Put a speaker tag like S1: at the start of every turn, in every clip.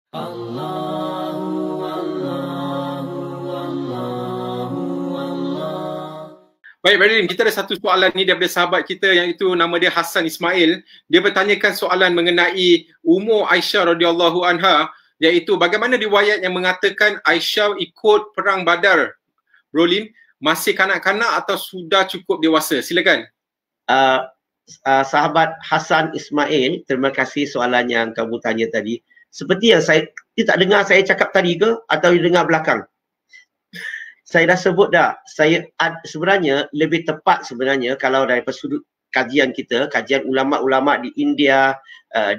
S1: Allahu Allahu Allahu Allah.
S2: Baik, Brother Lim, kita ada satu soalan ni daripada sahabat kita yang itu nama dia Hassan Ismail. Dia bertanyakan soalan mengenai umur Aisyah radhiyallahu anha, iaitu bagaimana riwayat yang mengatakan Aisyah ikut perang Badar, Bro Lim, masih kanak-kanak atau sudah cukup dewasa? Silakan.
S3: Sahabat Hassan Ismail, terima kasih soalan yang kamu tanya tadi. Seperti yang dia tak dengar saya cakap tadi ke atau dia dengar belakang? Saya dah sebut dah, sebenarnya lebih tepat sebenarnya kalau daripada sudut kajian kita, kajian ulama-ulama di India,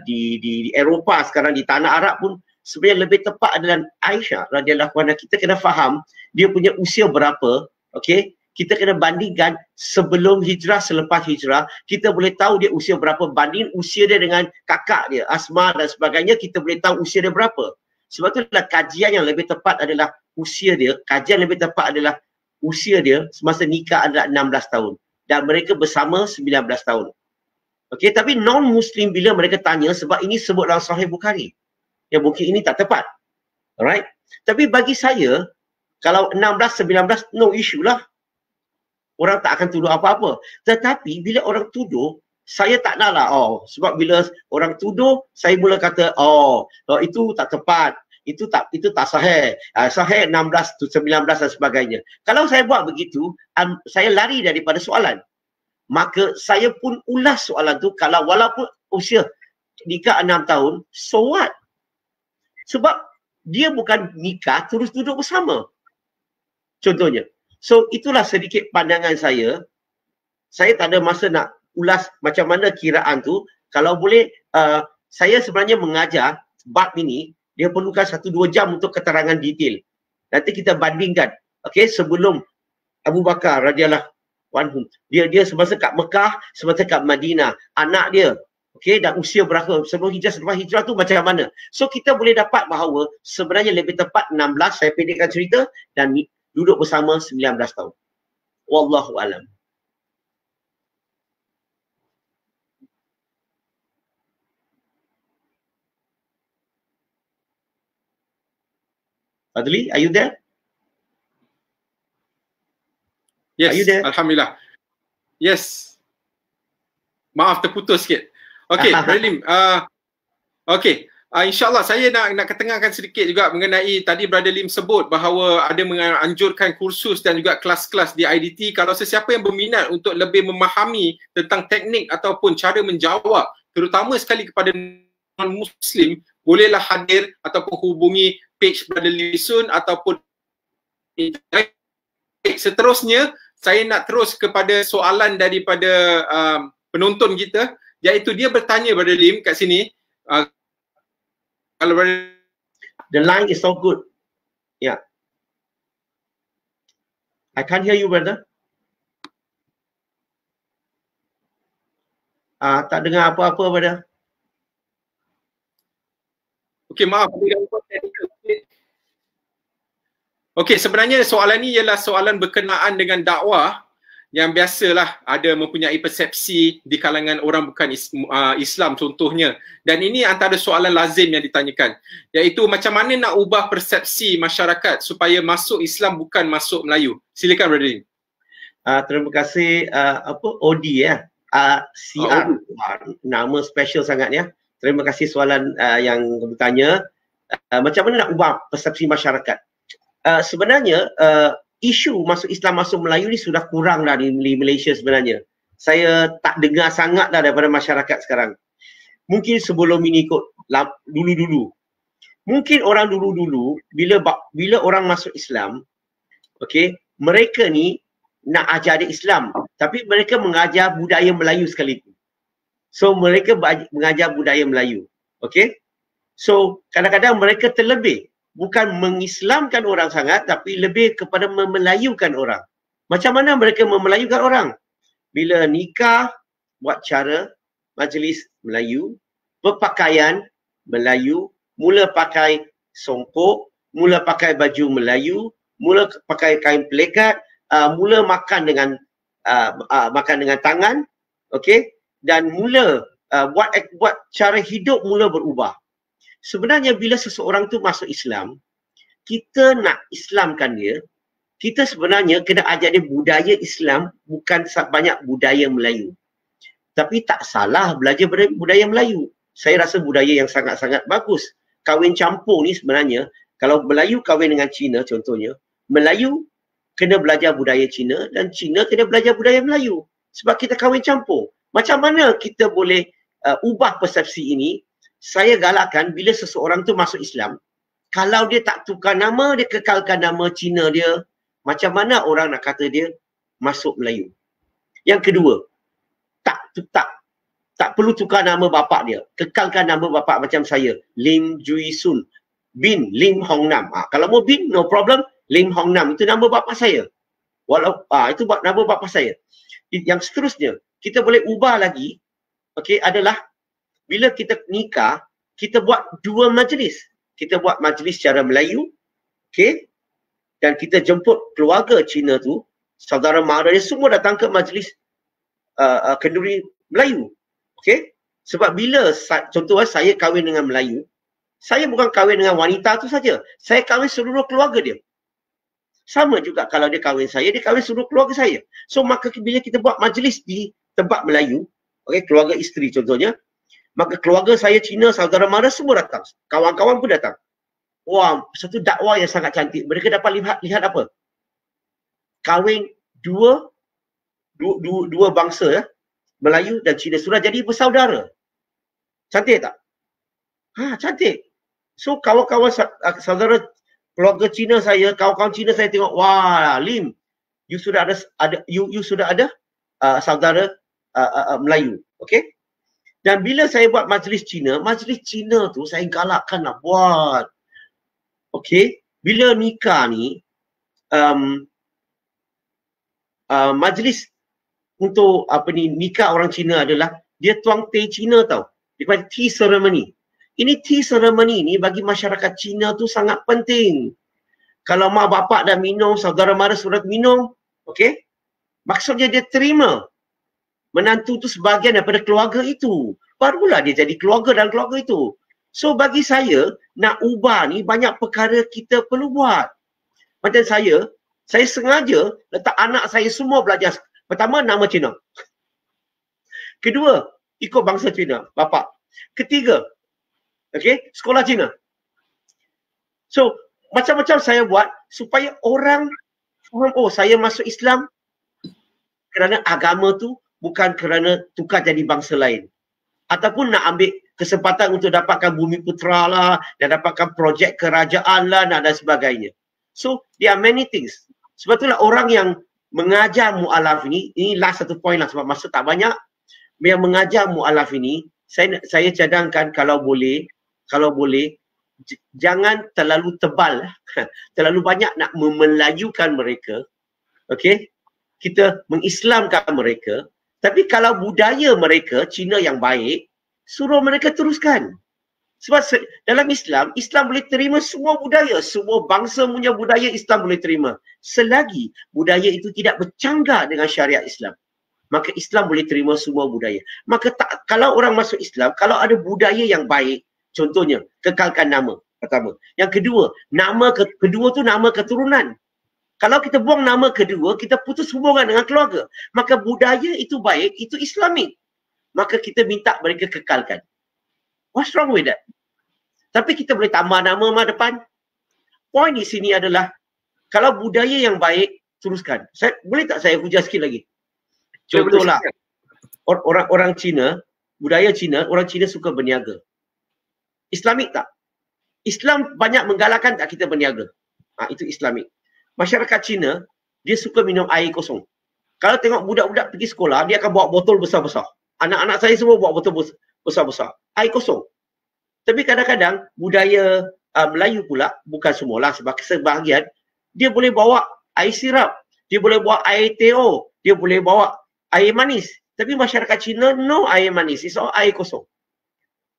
S3: di Eropah sekarang, di tanah Arab pun sebenarnya lebih tepat adalah Aisyah radhiyallahu anha. Kita kena faham dia punya usia berapa, okey? Kita kena bandingkan sebelum hijrah, selepas hijrah. Kita boleh tahu dia usia berapa, banding usia dia dengan kakak dia, Asma dan sebagainya, kita boleh tahu usia dia berapa. Sebab itulah kajian yang lebih tepat adalah usia dia, kajian lebih tepat adalah usia dia semasa nikah adalah 16 tahun. Dan mereka bersama 19 tahun. Okey, tapi non-Muslim bila mereka tanya, sebab ini sebut dalam Sahih Bukhari, ya mungkin ini tak tepat. Alright? Tapi bagi saya, kalau 16, 19, no issue lah. Orang tak akan tuduh apa-apa. Tetapi bila orang tuduh, saya tak naklah. Sebab bila orang tuduh, saya mula kata, itu tak tepat. Itu tak sahih. Sahih 16 to 19 dan sebagainya. Kalau saya buat begitu, saya lari daripada soalan. Maka saya pun ulas soalan tu, kalau walaupun usia nikah 6 tahun, so what? Sebab dia bukan nikah terus duduk bersama. Contohnya. So itulah sedikit pandangan saya. Saya tak ada masa nak ulas macam mana kiraan tu. Kalau boleh, saya sebenarnya mengajar bab ini, dia perlukan 1-2 jam untuk keterangan detail. Nanti kita bandingkan. Okey, sebelum Abu Bakar radhiyallahu anhu, dia semasa kat Mekah, semasa kat Madinah, anak dia, okey, dan usia berapa sebelum hijrah, selepas hijrah tu macam mana. So kita boleh dapat bahawa sebenarnya lebih tepat 16, saya pendekkan cerita, dan duduk bersama 19 tahun. Wallahu alam. Fadli, are you there?
S2: Yes,
S3: Are you there?
S2: Alhamdulillah. Yes. Maaf terputus sikit. Okey, Brother Lim. Okey. InsyaAllah saya nak ketengahkan sedikit juga mengenai tadi Brother Lim sebut bahawa ada menganjurkan kursus dan juga kelas-kelas di IDT. Kalau sesiapa yang berminat untuk lebih memahami tentang teknik ataupun cara menjawab, terutama sekali kepada non-Muslim, bolehlah hadir ataupun hubungi page Brother Lim Sun ataupun seterusnya. Saya nak terus kepada soalan daripada penonton kita, iaitu dia bertanya Brother Lim kat sini, kalau
S3: the line is so good. Yeah. I can't hear you, brother. Tak dengar apa-apa, brother.
S2: Okey, maaf. Okey, sebenarnya soalan ni ialah soalan berkenaan dengan dakwah yang biasalah ada mempunyai persepsi di kalangan orang bukan Islam contohnya. Dan ini antara soalan lazim yang ditanyakan, iaitu macam mana nak ubah persepsi masyarakat supaya masuk Islam bukan masuk Melayu. Silakan Brother Lim.
S3: Terima kasih Odi ya. CR. Nama special sangat ya. Terima kasih soalan yang bertanya. Macam mana nak ubah persepsi masyarakat? Sebenarnya isu masuk Islam, masuk Melayu ni sudah kurang dah di Malaysia sebenarnya. Saya tak dengar sangat dah daripada masyarakat sekarang. Mungkin sebelum ini kot, dulu-dulu. Mungkin orang dulu-dulu, bila orang masuk Islam, okay, mereka ni nak ajar dia Islam, tapi mereka mengajar budaya Melayu sekaligus. So mereka mengajar budaya Melayu. Okay. So kadang-kadang mereka terlebih. Bukan mengislamkan orang sangat, tapi lebih kepada memelayukan orang. Macam mana mereka memelayukan orang? Bila nikah, buat cara majlis Melayu, berpakaian Melayu, mula pakai songkok, mula pakai baju Melayu, mula pakai kain pelekat, mula makan dengan tangan, okey, dan mula buat cara hidup mula berubah. Sebenarnya bila seseorang tu masuk Islam, kita nak Islamkan dia, kita sebenarnya kena ajar dia budaya Islam, bukan banyak budaya Melayu. Tapi tak salah belajar budaya Melayu. Saya rasa budaya yang sangat-sangat bagus. Kahwin campur ni sebenarnya, kalau Melayu kahwin dengan Cina contohnya, Melayu kena belajar budaya Cina dan Cina kena belajar budaya Melayu. Sebab kita kahwin campur. Macam mana kita boleh ubah persepsi ini? Saya galakkan bila seseorang tu masuk Islam, kalau dia tak tukar nama, dia kekalkan nama Cina dia, macam mana orang nak kata dia masuk Melayu? Yang kedua, tak perlu tukar nama bapak dia. Kekalkan nama bapak macam saya, Lim Jui Sun bin Lim Hong Nam. Kalau mau bin, no problem. Lim Hong Nam itu nama bapak saya. Itu nama bapak saya. Yang seterusnya, kita boleh ubah lagi, okey, adalah bila kita nikah, kita buat dua majlis. Kita buat majlis secara Melayu, okey, dan kita jemput keluarga Cina tu, saudara mara dia semua datang ke majlis kenduri Melayu. Okey? Sebab bila contohnya saya kahwin dengan Melayu, saya bukan kahwin dengan wanita tu saja. Saya kahwin seluruh keluarga dia. Sama juga kalau dia kahwin saya, dia kahwin seluruh keluarga saya. So maka bila kita buat majlis di tempat Melayu, okey, keluarga isteri contohnya, maka keluarga saya Cina, saudara mara semua datang. Kawan-kawan pun datang. Wah, satu dakwah yang sangat cantik. Mereka dapat lihat apa? Kahwin dua bangsa ya. Melayu dan Cina sudah jadi bersaudara. Cantik tak? Cantik. So kawan-kawan saudara keluarga Cina saya, kawan-kawan Cina saya tengok, wah, Lim, you sudah ada saudara Melayu. Okey? Dan bila saya buat majlis Cina tu saya galakkan nak buat. Okey, bila nikah ni majlis untuk nikah orang Cina adalah dia tuang teh Cina tau. Dia panggil tea ceremony. Ini tea ceremony ni bagi masyarakat Cina tu sangat penting. Kalau mak bapak dah minum, saudara mara sudah minum, okey? Maksudnya dia terima menantu tu sebahagian daripada keluarga itu. Barulah dia jadi keluarga dalam keluarga itu. So bagi saya, nak ubah ni banyak perkara kita perlu buat. Macam saya sengaja letak anak saya semua belajar. Pertama, nama Cina. Kedua, ikut bangsa Cina, bapak. Ketiga, okey, sekolah Cina. So, macam-macam saya buat supaya orang faham, oh saya masuk Islam kerana agama tu bukan kerana tukar jadi bangsa lain. Ataupun nak ambil kesempatan untuk dapatkan bumi putera lah, dan dapatkan projek kerajaan lah dan sebagainya. So, there are many things. Sebab itulah orang yang mengajar mu'alaf ini last satu point lah sebab masa tak banyak. Yang mengajar mu'alaf ini, saya cadangkan kalau boleh, jangan terlalu tebal, terlalu banyak nak memelayukan mereka. Okey? Kita mengislamkan mereka. Tapi kalau budaya mereka, Cina yang baik, suruh mereka teruskan. Sebab dalam Islam boleh terima semua budaya. Semua bangsa punya budaya Islam boleh terima. Selagi budaya itu tidak bercanggah dengan syariat Islam, maka Islam boleh terima semua budaya. Maka kalau orang masuk Islam, kalau ada budaya yang baik, contohnya kekalkan nama pertama. Yang kedua, nama kedua tu nama keturunan. Kalau kita buang nama kedua, kita putus hubungan dengan keluarga. Maka budaya itu baik, itu Islamik. Maka kita minta mereka kekalkan. What's wrong with that? Tapi kita boleh tambah nama depan. Point di sini adalah, kalau budaya yang baik, teruskan. Boleh tak saya hujah sikit lagi? Contohlah, orang Cina, budaya Cina, orang Cina suka berniaga. Islamik tak? Islam banyak menggalakkan tak kita berniaga? Itu Islamik. Masyarakat Cina, dia suka minum air kosong. Kalau tengok budak-budak pergi sekolah, dia akan bawa botol besar-besar. Anak-anak saya semua bawa botol besar-besar. Air kosong. Tapi kadang-kadang budaya Melayu pula, bukan semualah, sebab sebahagian, dia boleh bawa air sirap, dia boleh bawa air teh, dia boleh bawa air manis. Tapi masyarakat Cina, no air manis, it's all air kosong.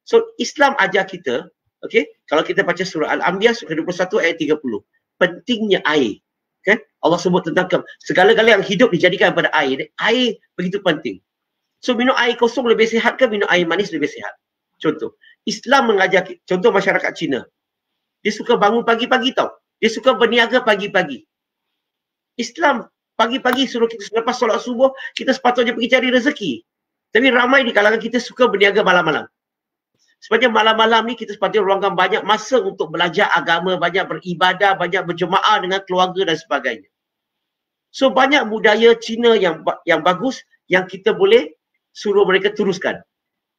S3: So, Islam ajar kita, okay, kalau kita baca surah Al-Anbiya, surah 21 ayat 30, pentingnya air. Okay? Allah sebut tentang segala-gala yang hidup dijadikan daripada air. Air begitu penting. So, minum air kosong lebih sihat ke minum air manis lebih sihat? Contoh. Islam mengajar, contoh masyarakat Cina. Dia suka bangun pagi-pagi tau. Dia suka berniaga pagi-pagi. Islam pagi-pagi suruh kita selepas solat subuh, kita sepatutnya pergi cari rezeki. Tapi ramai di kalangan kita suka berniaga malam-malam. Sebenarnya malam-malam ni kita sepatutnya luangkan banyak masa untuk belajar agama, banyak beribadah, banyak berjemaah dengan keluarga dan sebagainya. So banyak budaya Cina yang bagus yang kita boleh suruh mereka teruskan.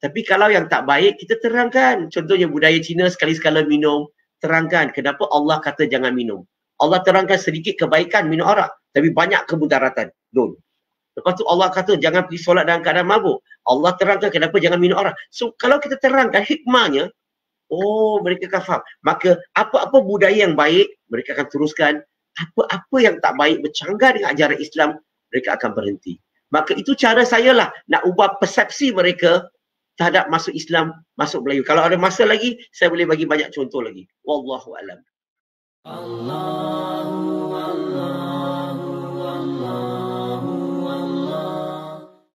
S3: Tapi kalau yang tak baik, kita terangkan. Contohnya budaya Cina sekali-sekala minum, terangkan kenapa Allah kata jangan minum. Allah terangkan sedikit kebaikan minum arak, tapi banyak kemudaratan. Don't. Lepas tu Allah kata jangan pergi solat dalam keadaan mabuk. Allah terangkan kenapa jangan minum arak. So kalau kita terangkan hikmahnya, oh mereka akan faham. Maka apa-apa budaya yang baik, mereka akan teruskan. Apa-apa yang tak baik bercanggah dengan ajaran Islam, mereka akan berhenti. Maka itu cara saya lah nak ubah persepsi mereka terhadap masuk Islam, masuk Melayu. Kalau ada masa lagi, saya boleh bagi banyak contoh lagi. Wallahu a'lam.
S1: Allah